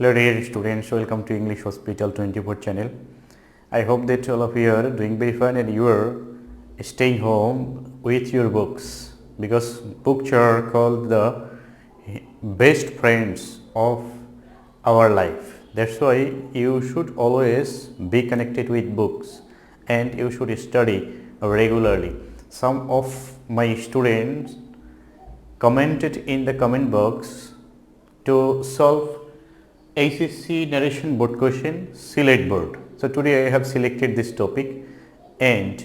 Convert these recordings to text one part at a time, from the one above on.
Hello dear students, welcome to English Hospital 24 channel. I hope that all of you are doing very fine and you are staying home with your books, because books are called the best friends of our life. That's why you should always be connected with books and you should study regularly. Some of my students commented in the comment box to solve ACC narration board question select board. So today I have selected this topic, and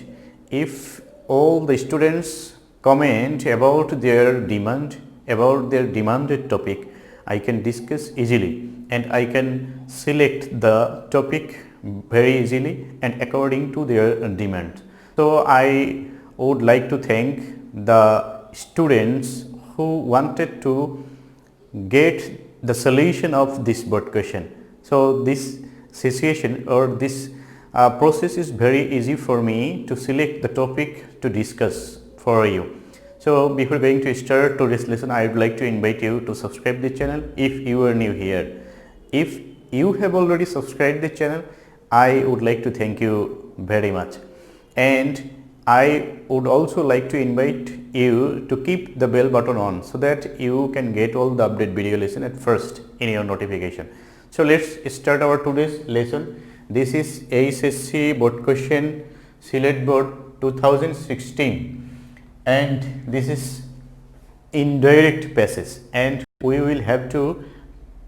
if all the students comment about their demanded topic, I can discuss easily and I can select the topic very easily and according to their demand. So I would like to thank the students who wanted to get the solution of this board question. So this situation or this process is very easy for me to select the topic to discuss for you. So before going to start today's lesson, I would like to invite you to subscribe the channel if you are new here. If you have already subscribed the channel, I would like to thank you very much, and I would also like to invite you to keep the bell button on so that you can get all the update video lesson at first in your notification. So let's start our today's lesson. This is ASSC board question select board 2016, and this is indirect passage, and we will have to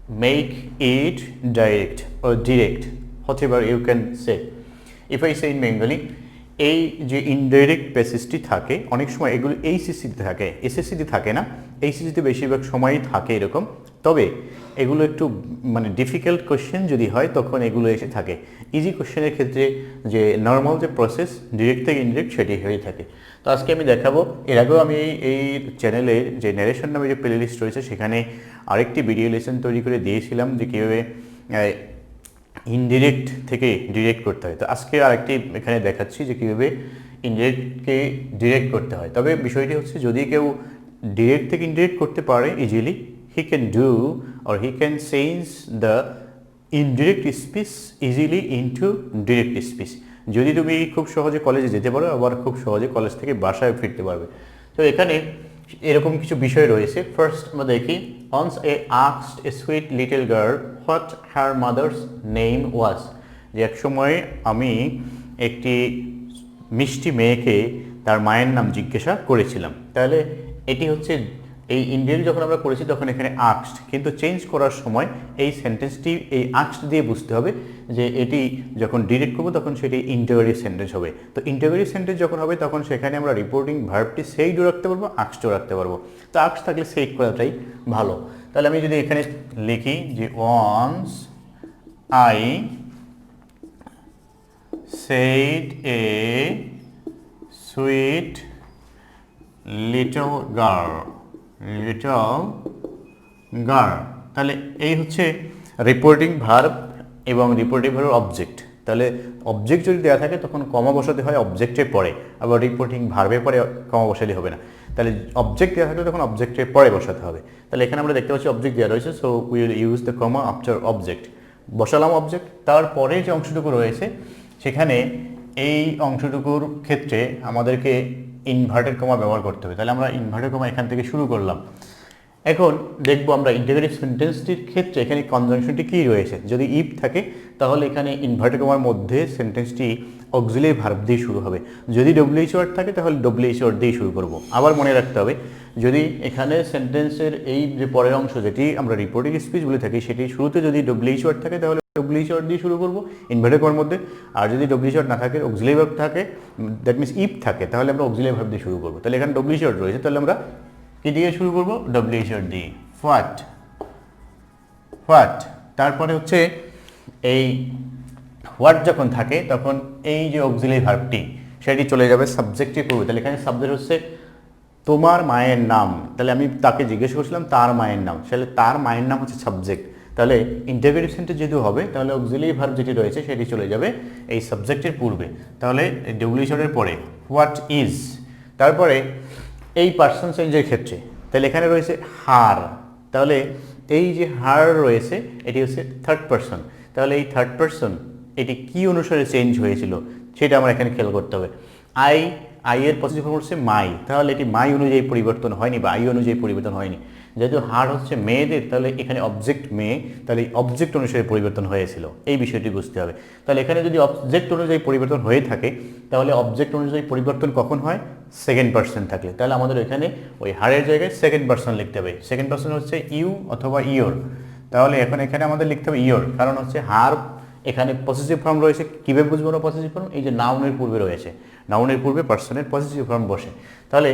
make it direct or direct, whatever you can say. If I say in Bengali, এই যে indirect প্যাসেজটি থাকে অনেক সময় এগুলো এইচএসসিতে থাকে, এসএসসিতে থাকে না, এইচএসসিতে বেশিরভাগ সময়ই থাকে এরকম। তবে এগুলো একটু মানে ডিফিকাল্ট কোশ্চেন যদি হয় তখন এগুলো এসে থাকে। ইজি কোশ্চেনের ক্ষেত্রে যে নর্মাল যে প্রসেস ডিরেক্ট থেকে ইনডিরেক্ট সেটি হয়ে থাকে। তো আজকে আমি দেখাবো, এর আগেও আমি এই চ্যানেলে যে ন্যারেশন নামে যে প্লে লিস্ট রয়েছে সেখানে আরেকটি ভিডিও লেসন তৈরি করে দিয়েছিলাম যে কীভাবে ইনডিরেক্ট থেকে ডিরেক্ট করতে হয়। তো আজকে আরেকটি এখানে দেখাচ্ছি যে কীভাবে ইনডিরেক্টকে ডিরেক্ট করতে হয়। তবে বিষয়টি হচ্ছে যদি কেউ ডিরেক্ট থেকে ইনডিরেক্ট করতে পারে easily, he can do or he can change the indirect speech easily into direct speech. যদি তুমি খুব সহজে কলেজে যেতে পারো, আবার খুব সহজে কলেজ থেকে বাসায় ফিরতে পারবে। তো এখানে এরকম কিছু বিষয় রয়েছে। ফার্স্ট আমরা দেখি, once I asked a sweet little girl what her mother's name was, যে এক সময় আমি একটি মিষ্টি মেয়েকে তার মায়ের নাম জিজ্ঞাসা করেছিলাম। তাহলে এটি হচ্ছে এই ইনডিরেক্ট যখন আমরা করেছি তখন এখানে আস্কড, কিন্তু চেঞ্জ করার সময় এই সেন্টেন্সটি এই আস্কড দিয়ে বুঝতে হবে যে এটি যখন ডিরেক্ট করবো তখন সেটি ইন্টারোগেটিভ সেন্টেন্স হবে। তো ইন্টারোগেটিভ সেন্টেন্স যখন হবে তখন সেখানে আমরা রিপোর্টিং ভার্বটি সেইডও রাখতে পারবো, আস্কডও রাখতে পারবো। তো আস্কড থাকলে সেইড করাটাই ভালো। তাহলে আমি যদি এখানে লিখি যে once I said a sweet little girl, তাহলে এই হচ্ছে রিপোর্টিং ভার্ব এবং রিপোর্টিং ভার্ব অবজেক্ট। তাহলে অবজেক্ট যদি দেওয়া থাকে তখন কমা বসাতে হয় অবজেক্টের পরে, আবার রিপোর্টিং ভার্বের পরে কমা বসালে হবে না। তাহলে অবজেক্ট দেওয়া থাকলে তখন অবজেক্টের পরে বসাতে হবে। তাহলে এখানে আমরা দেখতে পাচ্ছি অবজেক্ট দেওয়া রয়েছে, so we will use the comma after object. বসালাম অবজেক্ট, তারপরে যে অংশটুকু রয়েছে সেখানে এই অংশটুকুর ক্ষেত্রে আমাদেরকে ইনভার্টেড কমা ব্যবহার করতে হবে। তাহলে আমরা ইনভার্টেড কমা এখান থেকে শুরু করলাম। এখন দেখবো আমরা ইন্টিগ্রেটিভ সেন্টেন্সটির ক্ষেত্রে এখানে কনজাংশনটি কী রয়েছে। যদি ইফ থাকে তাহলে এখানে ইনভার্টেড কমার মধ্যে সেন্টেন্সটি অক্সিলারি ভার্ব দিয়ে শুরু হবে। যদি ডব্লিউএইচ ওয়ার্ড থাকে তাহলে ডব্লিউএইচ ওয়ার্ড দিয়ে শুরু করব। আবার মনে রাখতে হবে, যদি এখানে সেন্টেন্সের এই যে পরের অংশ যেটি আমরা রিপোর্টিং স্পিচ বলে থাকি সেটি শুরুতে যদি ডব্লিউএইচ ওয়ার্ড থাকে তাহলে ডব্লিউএইচ ওয়ার্ড দিয়ে শুরু করবো ইনভার্টেড কমার মধ্যে। আর যদি ডব্লিউএইচ ওয়ার্ড না থাকে, অক্সিলারি ভার্ব থাকে, দ্যাট মিনস ইফ থাকে, তাহলে আমরা অক্সিলারি ভার্ব দিয়ে শুরু করবো। তাহলে এখানে ডব্লিউএইচ ওয়ার্ড রয়েছে, তাহলে আমরা কি দিয়ে শুরু করবো? ডব্লিউএইচ ওয়ার্ড দিয়ে। হোয়াট, তারপরে হচ্ছে এই হোয়াট যখন থাকে তখন এই যে অক্সিলারি ভার্বটি সেটি চলে যাবে সাবজেক্টের পূর্বে। তাহলে এখানে সাবজেক্ট হচ্ছে তোমার মায়ের নাম। তাহলে আমি তাকে জিজ্ঞেস করছিলাম তার মায়ের নাম, তাহলে তার মায়ের নাম হচ্ছে সাবজেক্ট। তাহলে ইন্টারোগেটিভ সেন্টেন্স যেহেতু হবে তাহলে অক্সিলারি ভার্ব যেটি রয়েছে সেটি চলে যাবে এই সাবজেক্টের পূর্বে। তাহলে ডব্লিউএইচ ওয়ার্ডের পরে হোয়াট ইজ, তারপরে এই পার্সন চেঞ্জের ক্ষেত্রে তাহলে এখানে রয়েছে হার। তাহলে এই যে হার রয়েছে এটি হচ্ছে থার্ড পারসন, তাহলে এই থার্ড পারসন এটি কি অনুসারে চেঞ্জ হয়েছিল সেটা আমরা এখানে খেয়াল করতে হবে। আই এর পজিটিভ ফর্ম হচ্ছে মাই, তাহলে এটি মাই অনুযায়ী পরিবর্তন হয়নি বা আই অনুযায়ী পরিবর্তন হয়নি। যেহেতু হার হচ্ছে মেয়েদের, তাহলে এখানে অবজেক্ট মেয়ে, তাহলে এই অবজেক্ট অনুসারে পরিবর্তন হয়েছিল, এই বিষয়টি বুঝতে হবে। তাহলে এখানে যদি অবজেক্ট অনুযায়ী পরিবর্তন হয়ে থাকে, তাহলে অবজেক্ট অনুযায়ী পরিবর্তন কখন হয়? সেকেন্ড পারসন থাকলে। তাহলে আমাদের এখানে ওই হারের জায়গায় সেকেন্ড পারসন লিখতে হবে। সেকেন্ড পারসন হচ্ছে ইউ অথবা ইয়োর। তাহলে এখন এখানে আমাদের লিখতে হবে ইয়োর, কারণ হচ্ছে হার এখানে পজিটিভ ফর্ম রয়েছে। কীভাবে বুঝবো না পজিটিভ ফর্ম? এই যে নাউনের পূর্বে রয়েছে, নাউনের পূর্বে পার্সনের পজিটিভ ফর্ম বসে। তাহলে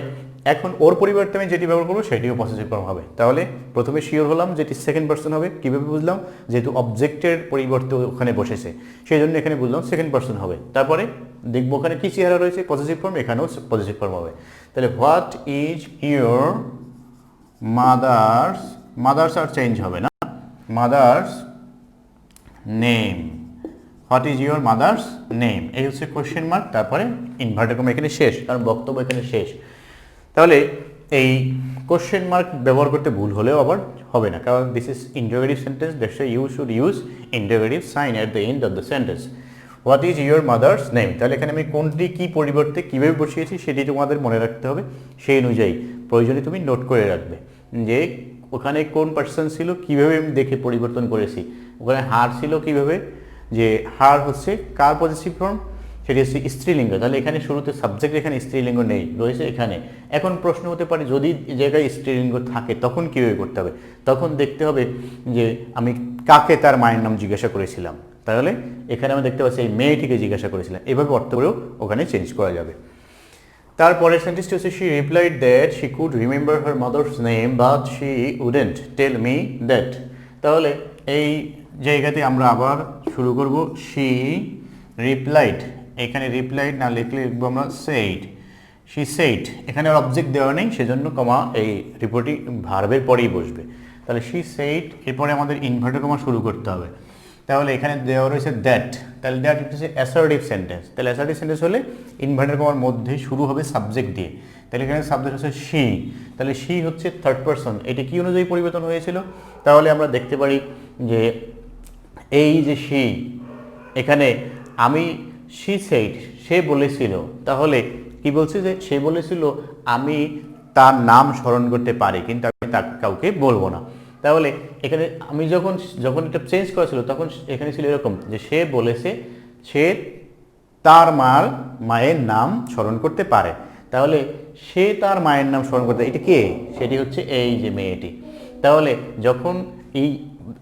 এখন ওর পরিবর্তে আমি যেটি ব্যবহার করবো সেটিও পজিটিভ ফর্ম হবে। তাহলে প্রথমে শিওর হলাম যেটি সেকেন্ড পার্সন হবে। কীভাবে বুঝলাম? যেহেতু অবজেক্টের পরিবর্তে ওখানে বসেছে, সেই জন্য এখানে বুঝলাম সেকেন্ড পার্সন হবে। তারপরে দেখবো ওখানে কী চেহারা রয়েছে, পজিটিভ ফর্ম, এখানেও পজিটিভ ফর্ম হবে। তাহলে what is your mother's, mother's আর চেঞ্জ হবে না, mother's name, what is your mother's name, এই হচ্ছে কোশ্চেন মার্ক, তারপরে ইনভার্টেড কমা এখানে শেষ, কারণ বক্তব্য এখানে শেষ। তাহলে এই কোশ্চেন মার্ক ব্যবহার করতে ভুল হলেও আবার হবে না, কারণ this is interrogative sentence, that's you should use interrogative sign at the end of the sentence. What is your mother's name, তাহলে এখানে আমি কোনটি কী পরিবর্তে কীভাবে বসিয়েছি সেটি তোমাদের মনে রাখতে হবে। সেই অনুযায়ী প্রয়োজনে তুমি নোট করে রাখবে যে ওখানে কোন পার্সন ছিল, কীভাবে আমি দেখে পরিবর্তন করেছি। ওখানে হার ছিল কীভাবে, যে হার হচ্ছে কার পজিটিভ ফর্ম, সেটি হচ্ছে স্ত্রীলিঙ্গ। তাহলে এখানে শুরুতে সাবজেক্ট, এখানে স্ত্রীলিঙ্গ নেই, রয়েছে এখানে। এখন প্রশ্ন হতে পারে যদি জায়গায় স্ত্রীলিঙ্গ থাকে তখন কীভাবে করতে হবে? তখন দেখতে হবে যে আমি কাকে তার মায়ের নাম জিজ্ঞাসা করেছিলাম, তাহলে এখানে আমি দেখতে পাচ্ছি এই মেয়েটিকে জিজ্ঞাসা করেছিলাম, এভাবে অর্থ করেও ওখানে চেঞ্জ করা যাবে। তারপরের সেন্টেন্সটি হচ্ছে she replied that she could remember her mother's name but she wouldn't tell me that. তাহলে এই জায়গাতে আমরা আবার শুরু করব, শি রিপ্লাইড, এখানে রিপ্লাইড না লিখলে লিখবো আমরা সেইড, শি সেইড, এখানে অবজেক্ট দেওয়া নেই সেজন্য কমা এই রিপোর্টিং ভার্বের পরেই বসবে। তাহলে শি সেইড, এরপরে আমাদের ইনভার্টেড কমা শুরু করতে হবে। তাহলে এখানে দেওয়া রয়েছে দ্যাট, তাহলে দ্যাট হচ্ছে অ্যাসার্টিভ সেন্টেন্স। তাহলে অ্যাসার্টিভ সেন্টেন্স হলে ইনভার্টেড কমার মধ্যে শুরু হবে সাবজেক্ট দিয়ে। তাহলে এখানে সাবজেক্ট হচ্ছে শি, তাহলে শি হচ্ছে থার্ড পারসন। এটি কী অনুযায়ী পরিবর্তন হয়েছিল? তাহলে আমরা দেখতে পারি যে এই যে শি, এখানে আমি শি সেইড, সে বলেছিল, তাহলে কি বলছে যে সে বলেছিল আমি তার নাম স্মরণ করতে পারি কিন্তু আমি তা কাউকে বলবো না। তাহলে এখানে আমি যখন এটা চেঞ্জ করা ছিল তখন এখানে ছিল এরকম যে সে বলেছে সে তার মায়ের নাম স্মরণ করতে পারে। তাহলে সে তার মায়ের নাম স্মরণ করতে, এটা কে? সেটি হচ্ছে এই যে মেয়েটি। তাহলে যখন এই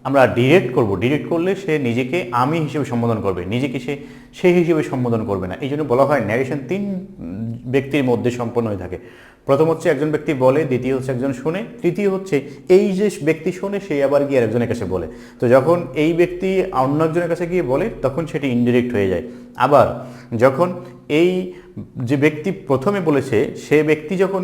আমরা ডিরেক্ট করব, ডিরেক্ট করলে সে নিজেকে আমি হিসেবে সম্বোধন করবে, নিজেকে সে হিসেবে সম্বোধন করবে না। এই জন্য বলা হয় ন্যারেশন তিন ব্যক্তির মধ্যে সম্পন্ন হয়ে থাকে। প্রথম হচ্ছে একজন ব্যক্তি বলে, দ্বিতীয় হচ্ছে একজন শোনে, তৃতীয় হচ্ছে এই যে ব্যক্তি শোনে সে আবার গিয়ে আরেকজনের কাছে বলে। তো যখন এই ব্যক্তি অন্য একজনের কাছে গিয়ে বলে তখন সেটি ইনডিরেক্ট হয়ে যায়। আবার যখন এই যে ব্যক্তি প্রথমে বলেছে সে ব্যক্তি যখন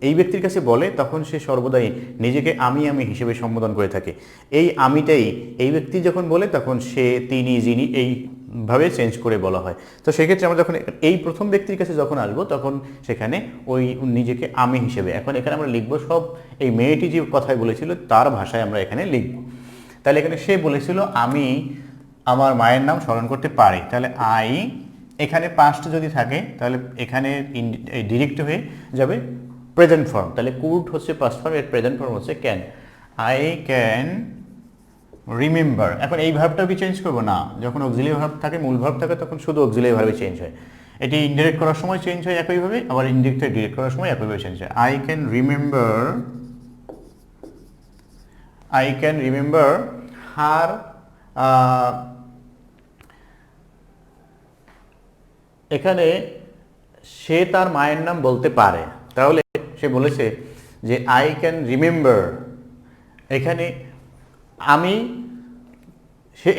এই ব্যক্তির কাছে বলে তখন সে সর্বদাই নিজেকে আমি হিসেবে সম্বোধন করে থাকে। এই আমিটাই এই ব্যক্তি যখন বলে তখন সে তিনি যিনি এইভাবে চেঞ্জ করে বলা হয়। তো সেক্ষেত্রে আমরা যখন এই প্রথম ব্যক্তির কাছে যখন আসবো তখন সেখানে ওই নিজেকে আমি হিসেবে, এখন এখানে আমরা লিখবো সব এই মেয়েটি যে কথায় বলেছিল তার ভাষায় আমরা এখানে লিখব। তাহলে এখানে সে বলেছিল আমি আমার মায়ের নাম স্মরণ করতে পারি, তাহলে আই, এখানে পাস্ট যদি থাকে তাহলে এখানে ডিরেক্ট হয়ে যাবে প্রেজেন্ট ফর্ম। তাহলে কুড হচ্ছে পাস্ট ফর্ম, এর প্রেজেন্ট ফর্ম হচ্ছে ক্যান। আই ক্যান রিমেম্বার, এখন এই ভার্বটাও কি চেঞ্জ করবো না? যখন অক্সিলিয়ারি ভার্ব থাকে, মূল ভার্ব থাকে, তখন শুধু অক্সিলিয়ারি ভার্বে চেঞ্জ হয়। এটি ইনডিরেক্ট করার সময় চেঞ্জ হয় একইভাবে, আবার ইনডিরেক্ট ডিরেক্ট করার সময় একইভাবে চেঞ্জ হয়। আই ক্যান রিমেম্বার হার, এখানে সে তার মায়ের নাম বলতে পারে। তাহলে সে বলেছে যে আই ক্যান রিমেম্বার, এখানে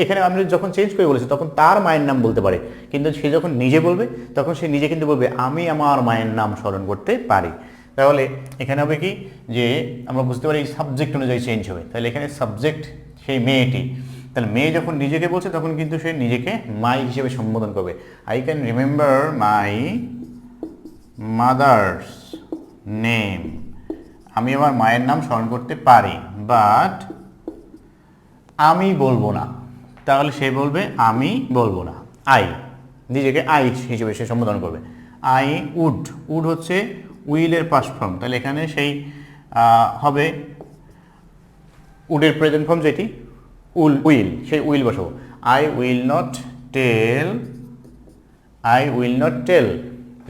এখানে আমি যখন চেঞ্জ করে বলেছি তখন তার মায়ের নাম বলতে পারে, কিন্তু সে যখন নিজে বলবে তখন সে নিজে কিন্তু বলবে আমি আমার মায়ের নাম স্মরণ করতে পারি। তাহলে এখানে হবে কি যে আমরা বুঝতে পারি সাবজেক্ট অনুযায়ী চেঞ্জ হবে। তাহলে এখানে সাবজেক্ট সেই মেয়েটি, তাহলে মেয়ে যখন নিজেকে বলছে তখন কিন্তু সে নিজেকে মাই হিসেবে সম্বোধন করবে। I can remember my mother's name, আমি আমার মায়ের নাম স্মরণ করতে পারি, বাট আমি বলবো না, তাহলে সে বলবে আমি বলবো না। আই, নিজেকে আই হিসেবে সে সম্বোধন করবে। আই উড, উড হচ্ছে উইলের পাস্ট ফর্ম, তাহলে এখানে সেই হবে উডের প্রেজেন্ট ফর্ম যেটি উইল, সেই উইল বসাবো। I will not tell, I will not tell,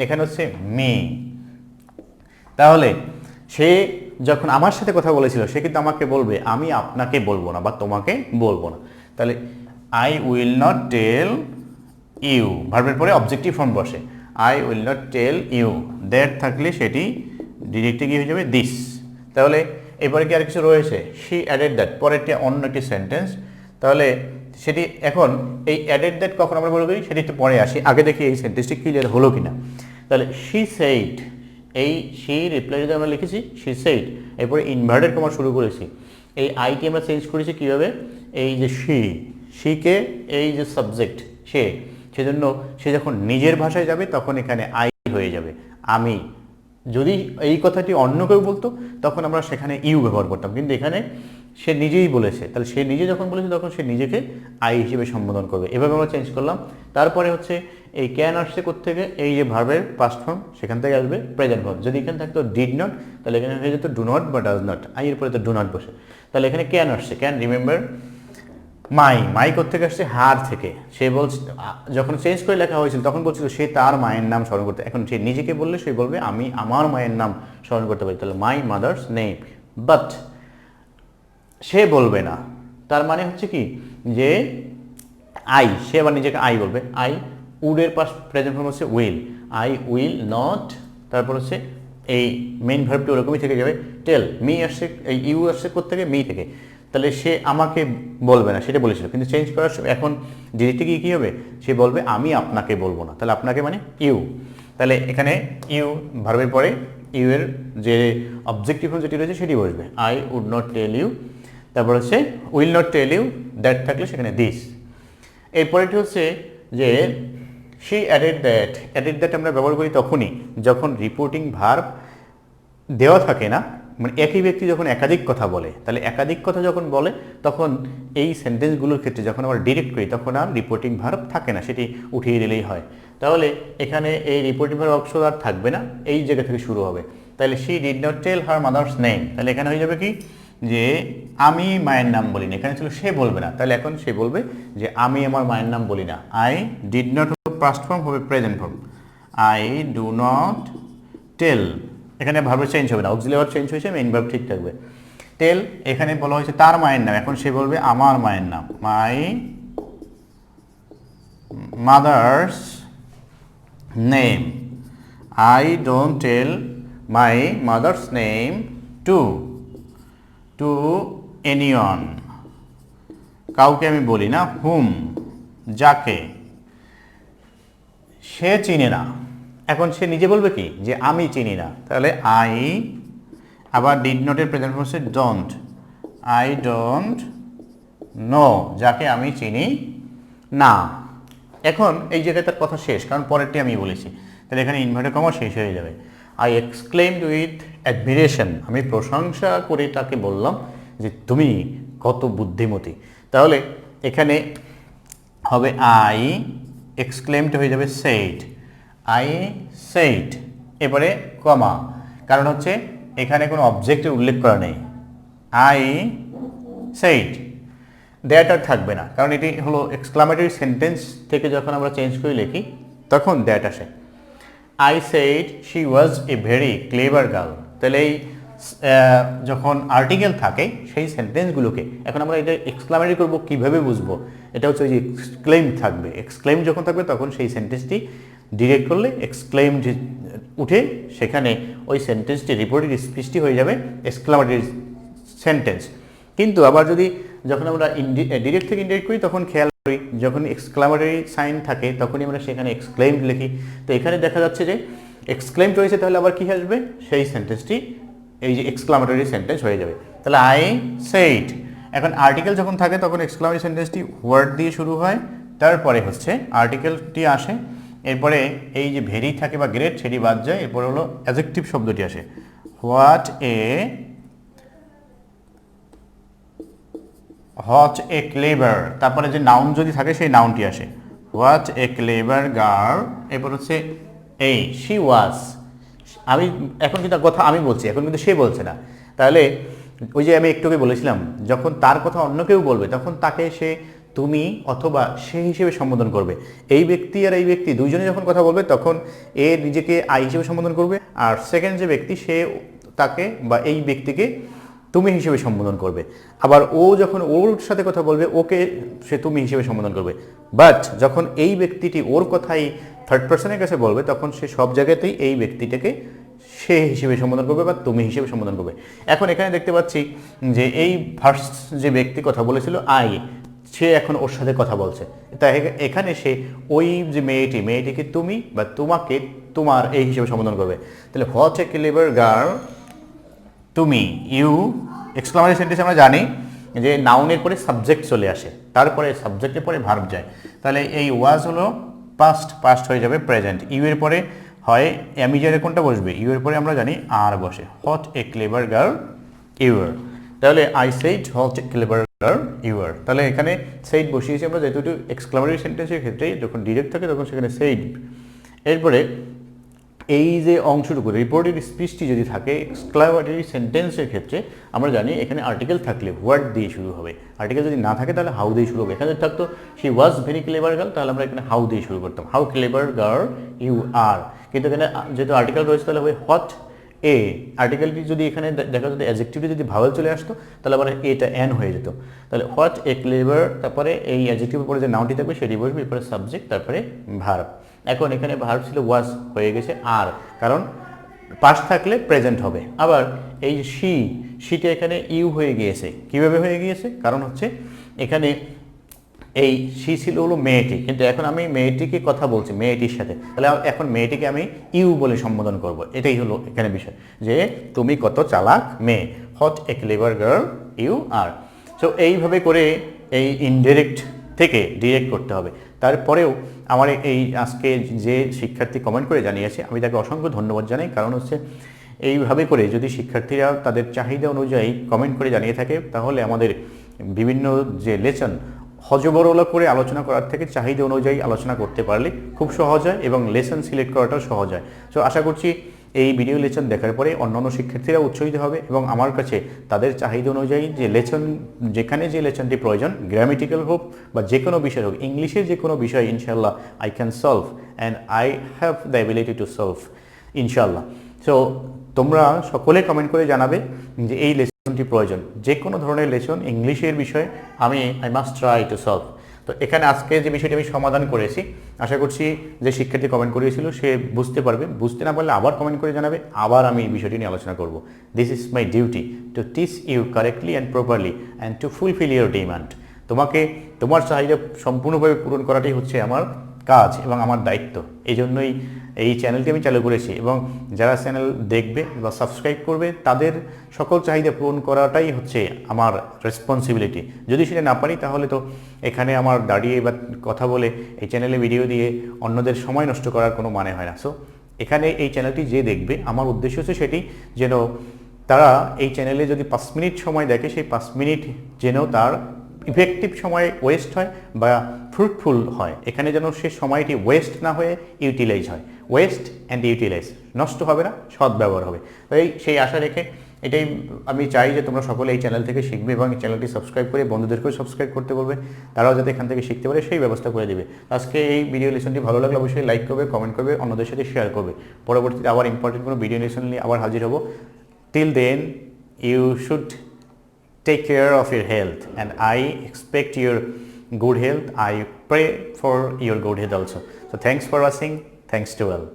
এখানে হচ্ছে মি। তাহলে সে যখন আমার সাথে কথা বলেছিল সে কিন্তু আমাকে বলবে আমি আপনাকে বলবো না বা তোমাকে বলবো না। তাহলে I will not tell you, ভার্বের পরে অবজেক্টিভ ফর্ম বসে। I will not tell you, that থাকলে সেটি ডিরেক্টে গিয়ে হয়ে যাবে দিস। তাহলে এরপরে কি আর কিছু রয়েছে? শি অ্যাডেড দ্যাট, পরেরটি অন্য একটি সেন্টেন্স। তাহলে সেটি এখন এই অ্যাডেড দ্যাট কখন আমরা বলবো সেটি একটু পরে আসি, আগে দেখি এই সেন্টেন্সটি ক্লিয়ার হলো কিনা। তাহলে শি সেইড, এই শি রিপ্লাই যদি আমরা লিখেছি শি সেইড, এরপরে ইনভার্টেড কমা শুরু করেছি, এই আইটি আমরা চেঞ্জ করেছি কীভাবে? এই যে শিকে এই যে সাবজেক্ট সে, সেজন্য সে যখন নিজের ভাষায় যাবে তখন এখানে আই হয়ে যাবে আমি। যদি এই কথাটি অন্য কেউ বলতো তখন আমরা সেখানে ইউ ব্যবহার করতাম, কিন্তু এখানে সে নিজেই বলেছে, তাহলে সে নিজে যখন বলেছে তখন সে নিজেকে আই হিসেবে সম্বোধন করবে। এভাবে আমরা চেঞ্জ করলাম। তারপরে হচ্ছে এই ক্যান আসছে কোত্থেকে? এই যে ভার্বের পাস্ট ফর্ম সেখান থেকে আসবে প্রেজেন্ট ফর্ম। যদি এখানে থাকতো ডিড নট তাহলে এখানে হয়ে যেত ডু নট বা ডাজ নট, আই এর পরে তো ডু নট বসে। তাহলে এখানে ক্যান আসছে, ক্যান রিমেম্বার মাই কোত্থেকে আসছে? হার থেকে। সে বলছে যখন চেঞ্জ করে লেখা হয়েছিল তখন বলছিল সে তার মায়ের নাম স্মরণ করতে, এখন সে নিজেকে বললে সে বলবে আমি আমার মায়ের নাম স্মরণ করতে পারি, তাহলে মাই মাদার্স নেম। বাট সে বলবে না, তার মানে হচ্ছে কি যে আই, সে আবার নিজেকে আই বলবে। আই উডের পাস্ট প্রেজেন্ট ফর্ম হচ্ছে উইল, আই উইল নট, তারপর হচ্ছে এই মেইন ভার্বটি ওরকমই থেকে যাবে। টেল, মি আসছে, এই ইউ আসছে কোত্থেকে? মি থেকে। তাহলে সে আমাকে বলবে না সেটা বলেছিল, কিন্তু চেঞ্জ করার এখন ডিরেক্টে গিয়ে কী হবে? সে বলবে আমি আপনাকে বলবো না, তাহলে আপনাকে মানে ইউ। তাহলে এখানে ইউ ভার্বের পরে ইউ এর যে অবজেক্টিভ যেটি রয়েছে সেটি বসবে। I would not tell you, তারপর হচ্ছে will not tell you, that থাকলে সেখানে দিস। এরপরেটি হচ্ছে যে she added that, added that আমরা ব্যবহার করি তখনই যখন রিপোর্টিং ভার্ব দেওয়া থাকে না, মানে একই ব্যক্তি যখন একাধিক কথা বলে, তাহলে একাধিক কথা যখন বলে তখন এই সেন্টেন্সগুলোর ক্ষেত্রে যখন আমরা ডিরেক্ট করি তখন আর রিপোর্টিং ভার্ব থাকে না, সেটি উঠিয়ে দিলেই হয়। তাহলে এখানে এই রিপোর্টিং ভার্ব অংশ আর থাকবে না, এই জায়গা থেকে শুরু হবে। তাহলে she did not tell her mother's name, তাহলে এখানে হয়ে যাবে কি যে আমি মায়ের নাম বলি না, এখানে ছিল সে বলবে না, তাহলে এখন সে বলবে যে আমি আমার মায়ের নাম বলি না। I did not past form হবে present form, I do not tell, এখানে ভার্বের চেঞ্জ হবে না, অক্সিলারি ভার্ব চেঞ্জ হয়েছে, মেইন ভার্ব ঠিক থাকবে। টেল এখানে বলা হয়েছে তার মায়ের নাম, এখন সে বলবে আমার মায়ের নাম, my mother's name, I don't tell my mother's name to anyone, কাউকে আমি বলি না। হুম, যাকে, সে চিনে না, এখন সে নিজে বলবে কি যে আমি চিনি না, তাহলে আই, আবার ডিড নটের প্রেজেন্ট ফর্ম হচ্ছে ডোন্ট, আই ডোন্ট নো, যাকে আমি চিনি না। এখন এই জায়গায় তার কথা শেষ, কারণ পরেরটি আমি বলেছি, তাহলে এখানে ইনভার্টেড কমা শেষ হয়ে যাবে। আই এক্সক্লেমড উইথ অ্যাডমিরেশন, আমি প্রশংসা করে তাকে বললাম যে তুমি কত বুদ্ধিমতী। তাহলে এখানে হবে আই এক্সক্লেমড হয়ে যাবে সেইড, আই সেইড, এবারে কমা, কারণ হচ্ছে এখানে কোনো অবজেক্টের উল্লেখ করা নেই। আই সেইড, দ্যাট আর থাকবে না, কারণ এটি হলো এক্সক্লামেটরি সেন্টেন্স থেকে যখন আমরা চেঞ্জ করে লিখি তখন দ্যাট আসে। I said she was a very clever girl, তাহলে এই যখন আর্টিকেল থাকে সেই সেন্টেন্সগুলোকে এখন আমরা এটা এক্সক্লামেটরি করবো, কীভাবে বুঝবো? এটা হচ্ছে ওই যে এক্সক্লেম থাকবে, এক্সক্লেম যখন থাকবে তখন সেই সেন্টেন্সটি ডিরেক্ট করলে এক্সক্লেম উঠে সেখানে ওই সেন্টেন্সটি রিপোর্টেড স্পিচটি হয়ে যাবে এক্সক্লামেটরি সেন্টেন্স। কিন্তু আবার যদি যখন আমরা ডিরেক্ট থেকে ইনডাইরেক্ট করি তখন খেয়াল করি যখন এক্সক্লামেটরি সাইন থাকে তখনই আমরা সেখানে এক্সক্লেমড লিখি। তো এখানে দেখা যাচ্ছে যে এক্সক্লেমড রয়েছে, তাহলে আবার কী আসবে? সেই সেন্টেন্সটি এই যে এক্সক্লামেটরি সেন্টেন্স হয়ে যাবে। তাহলে আই সেইড, এখন আর্টিকেল যখন থাকে তখন এক্সক্লামেটরি সেন্টেন্সটি ওয়ার্ড দিয়ে শুরু হয়, তারপরে হচ্ছে আর্টিকেলটি আসে, এরপরে এই যে ভেরি থাকে বা গ্রেট সেটি বাদ যায়, এরপরে হলো অ্যাডজেক্টিভ শব্দটি আসে, what a what a clever, তারপরে যে নাউন যদি থাকে সেই নাউনটি আসে, হোয়াট এ ক্লেভার গার্ল, এরপর হচ্ছে এই শি ওয়াজ, আমি এখন কিন্তু কথা আমি বলছি, এখন কিন্তু সে বলছে না। তাহলে ওই যে আমি একটু আগে বলেছিলাম, যখন তার কথা অন্য কেউ বলবে তখন তাকে সে তুমি অথবা সে হিসেবে সম্বোধন করবে। এই ব্যক্তি আর এই ব্যক্তি দুইজনে যখন কথা বলবে তখন এ নিজেকে আই হিসেবে সম্বোধন করবে, আর সেকেন্ড যে ব্যক্তি সে তাকে বা এই ব্যক্তিকে তুমি হিসেবে সম্বোধন করবে। আবার ও যখন ওর সাথে কথা বলবে ওকে সে তুমি হিসেবে সম্বোধন করবে। বাট যখন এই ব্যক্তিটি ওর কথাই থার্ড পার্সনের কাছে বলবে তখন সে সব জায়গাতেই এই ব্যক্তিটাকে সে হিসেবে সম্বোধন করবে বা তুমি হিসেবে সম্বোধন করবে। এখন এখানে দেখতে পাচ্ছি যে এই ফার্স্ট যে ব্যক্তি কথা বলেছিল আই, সে এখন ওর সাথে কথা বলছে, তাই এখানে সে ওই যে মেয়েটিকে তুমি বা তোমাকে তোমার এই হিসেবে সম্বোধন করবে। তাহলে হোয়াট এ ক্লেভার গার্ল, তুমি, ইউ, এক্সক্লামেটরি সেন্টেন্স আমরা জানি যে নাউনের পরে সাবজেক্ট চলে আসে, তারপরে সাবজেক্টের পরে ভার্ব যায়। তাহলে এই ওয়াজ হলো পাস্ট হয়ে যাবে প্রেজেন্ট, ইউ এর পরে হয় অ্যামিজারে কোনটা বসবে, ইউ এর পরে আমরা জানি আর বসে, what a clever girl you're. তাহলে I said what a clever girl you're, তাহলে এখানে সেইড বসিয়েছি আমরা, যেহেতু এক্সক্লামেটরি সেন্টেন্সের ক্ষেত্রে যখন ডিরেক্ট থাকে তখন সেখানে সেইড। এরপরে এই যে অংশটুকু রিপোর্টেড স্পিচটি যদি থাকে এক্সক্লামেটরি সেন্টেন্সের ক্ষেত্রে আমরা জানি এখানে আর্টিকেল থাকলে হোয়াট দিয়ে শুরু হবে, আর্টিকেল যদি না থাকে তাহলে হাউ দিয়ে শুরু হবে। এখানে থাকতো she was very clever girl, তাহলে আমরা এখানে হাউ দিয়ে শুরু করতাম, how clever girl you are. কিন্তু এখানে যেহেতু আর্টিকেল রয়েছে তাহলে হবে হোয়াট এ, আর্টিকেলটি যদি এখানে দেখা যেত অ্যাডজেক্টিভটি যদি ভাওয়েল চলে আসতো তাহলে আবার এটা এন হয়ে যেত। তাহলে হোয়াট এ ক্লেভার, তারপরে এই অ্যাডজেক্টিভের পরে যে নাউনটি থাকবে সেটি বসবে, এরপরে সাবজেক্ট, তারপরে ভার্ব। এখন এখানে ভার্ব ছিল ওয়াজ, হয়ে গেছে আর, কারণ পাস্ট থাকলে প্রেজেন্ট হবে। আবার এই শিটা এখানে ইউ হয়ে গিয়েছে, কিভাবে হয়ে গিয়েছে, কারণ হচ্ছে এখানে এই শি ছিল হলো মেয়েটি, কিন্তু এখন আমি মেয়েটিকে কথা বলছি মেয়েটির সাথে, তাহলে এখন মেয়েটিকে আমি ইউ বলে সম্বোধন করব। এটাই হলো এখানে বিষয় যে তুমি কত চালাক মেয়ে, what a clever girl you are. So এইভাবে করে এই ইনডিরেক্ট থেকে ডিরেক্ট করতে হবে। তারপরেও আমার এই আজকে যে শিক্ষার্থী কমেন্ট করে জানিয়েছে আমি তাকে অসংখ্য ধন্যবাদ জানাই, কারণ হচ্ছে এইভাবে করে যদি শিক্ষার্থীরা তাদের চাহিদা অনুযায়ী কমেন্ট করে জানিয়ে থাকে তাহলে আমাদের বিভিন্ন যে লেসন হজবরলা করে আলোচনা করার থেকে চাহিদা অনুযায়ী আলোচনা করতে পারলে খুব সহজ হয় এবং লেসন সিলেক্ট করাটাও সহজ হয়। সো আশা করছি এই ভিডিও লেসন দেখার পরে অন্যান্য শিক্ষার্থীরা উৎসাহিত হবে এবং আমার কাছে তাদের চাহিদা অনুযায়ী যে লেসন, যেখানে যে লেসনটি প্রয়োজন, গ্রামেটিক্যাল হোক বা যে কোনো বিষয় হোক, ইংলিশের যে কোনো বিষয় ইনশাল্লাহ I can solve and I have the ability to solve ইনশাল্লাহ। সো তোমরা সকলে কমেন্ট করে জানাবে যে এই লেসনটি প্রয়োজন, যে কোনো ধরনের লেসন ইংলিশের বিষয়ে I must try to solve. তো এখানে আজকে যে বিষয়টি আমি সমাধান করেছি, আশা করছি যে শিক্ষার্থী কমেন্ট করেছিল সে বুঝতে পারবে, বুঝতে না পারলে আবার কমেন্ট করে জানাবে, আবার আমি এই বিষয়টি নিয়ে আলোচনা করব। This is my duty to teach you correctly and properly and to fulfil your demand. তোমাকে তোমার চাহিদা সম্পূর্ণভাবে পূরণ করাটাই হচ্ছে আমার কাজ এবং আমার দায়িত্ব। এই জন্যই এই চ্যানেলটি আমি চালু করেছি এবং যারা চ্যানেল দেখবে বা সাবস্ক্রাইব করবে তাদের সকল চাহিদা পূরণ করাটাই হচ্ছে আমার রেসপন্সিবিলিটি। যদি সেটা না পারি তাহলে তো এখানে আমার দাঁড়িয়ে বা কথা বলে এই চ্যানেলে ভিডিও দিয়ে অন্যদের সময় নষ্ট করার কোনো মানে হয় না। সো এখানে এই চ্যানেলটি যে দেখবে আমার উদ্দেশ্য হচ্ছে সেটি যেন তারা এই চ্যানেলে যদি 5 মিনিট সময় দেখে সেই 5 মিনিট যেন তার ইফেক্টিভ সময় ওয়েস্ট হয় বা ফ্রুটফুল হয়, এখানে যেন সে সময়টি ওয়েস্ট না হয়ে ইউটিলাইজ হয়। ওয়েস্ট অ্যান্ড ইউটিলাইজ, নষ্ট হবে না, সদ্ব্যবহার হবে। তাই সেই আশা রেখে এটাই আমি চাই যে তোমরা সকলে এই চ্যানেল থেকে শিখবে এবং এই চ্যানেলটি সাবস্ক্রাইব করে বন্ধুদেরকেও সাবস্ক্রাইব করতে বলবে, তারাও যাতে এখান থেকে শিখতে পারে সেই ব্যবস্থা করে দেবে। আজকে এই ভিডিও লেসনটি ভালো লাগলে অবশ্যই লাইক করবে, কমেন্ট করবে, অন্যদের সাথে শেয়ার করবে। পরবর্তীতে আবার ইম্পর্টেন্ট কোনো ভিডিও লেসন নিয়ে আবার হাজির হব। Till then you should take care of your health and I expect your good health. I pray for your good health also. So thanks for watching. Thanks to all.